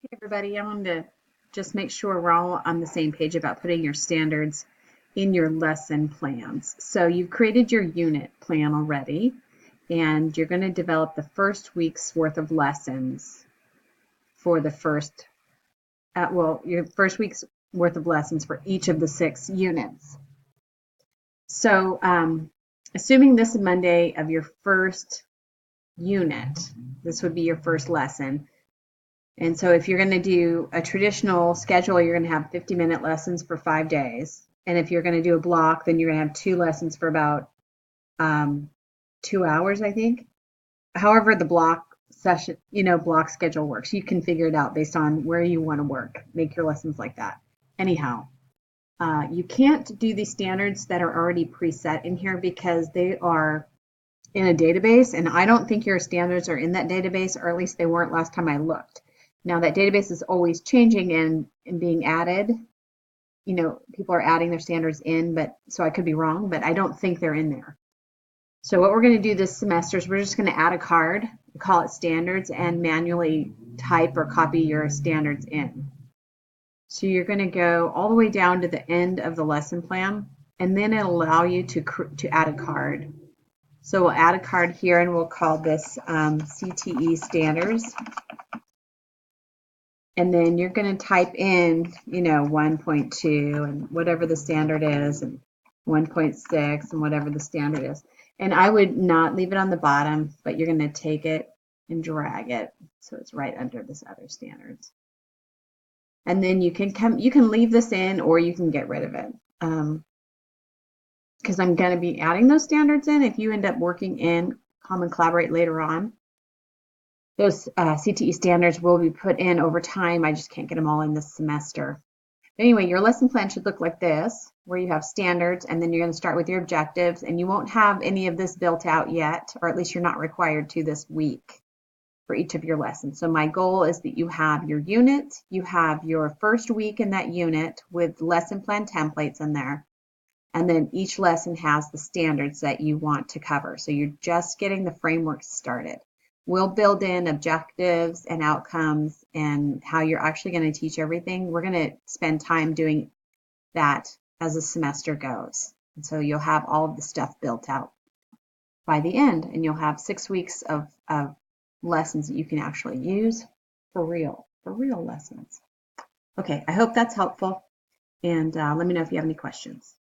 Hey everybody, I wanted to just make sure we're all on the same page about putting your standards in your lesson plans. So you've created your unit plan already, and you're going to develop the first week's worth of lessons for the your first week's worth of lessons for each of the 6 units. So assuming this is Monday of your first unit, this would be your first lesson. And so if you're going to do a traditional schedule, you're going to have 50-minute lessons for 5 days. And if you're going to do a block, then you're going to have 2 lessons for about 2 hours, I think. However, the block session, block schedule works. You can figure it out based on where you want to work. Make your lessons like that. Anyhow, you can't do these standards that are already preset in here because they are in a database. And I don't think your standards are in that database, or at least they weren't last time I looked. Now that database is always changing and being added. People are adding their standards in, but so I could be wrong, but I don't think they're in there. So what we're going to do this semester is we're just going to add a card, call it standards, and manually type or copy your standards in. So you're going to go all the way down to the end of the lesson plan, and then it'll allow you to add a card. So we'll add a card here, and we'll call this CTE Standards. And then you're going to type in, 1.2 and whatever the standard is, and 1.6 and whatever the standard is. And I would not leave it on the bottom, but you're going to take it and drag it so it's right under this other standards. And then you can leave this in, or you can get rid of it. Because I'm going to be adding those standards in. If you end up working in Common Collaborate later on, those CTE standards will be put in over time. I just can't get them all in this semester. Anyway, your lesson plan should look like this, where you have standards, and then you're going to start with your objectives, and you won't have any of this built out yet, or at least you're not required to this week for each of your lessons. So my goal is that you have your unit, you have your first week in that unit with lesson plan templates in there, and then each lesson has the standards that you want to cover. So you're just getting the framework started. We'll build in objectives and outcomes and how you're actually going to teach everything. We're going to spend time doing that as the semester goes. And so you'll have all of the stuff built out by the end, and you'll have 6 weeks of lessons that you can actually use for real lessons. Okay, I hope that's helpful, and let me know if you have any questions.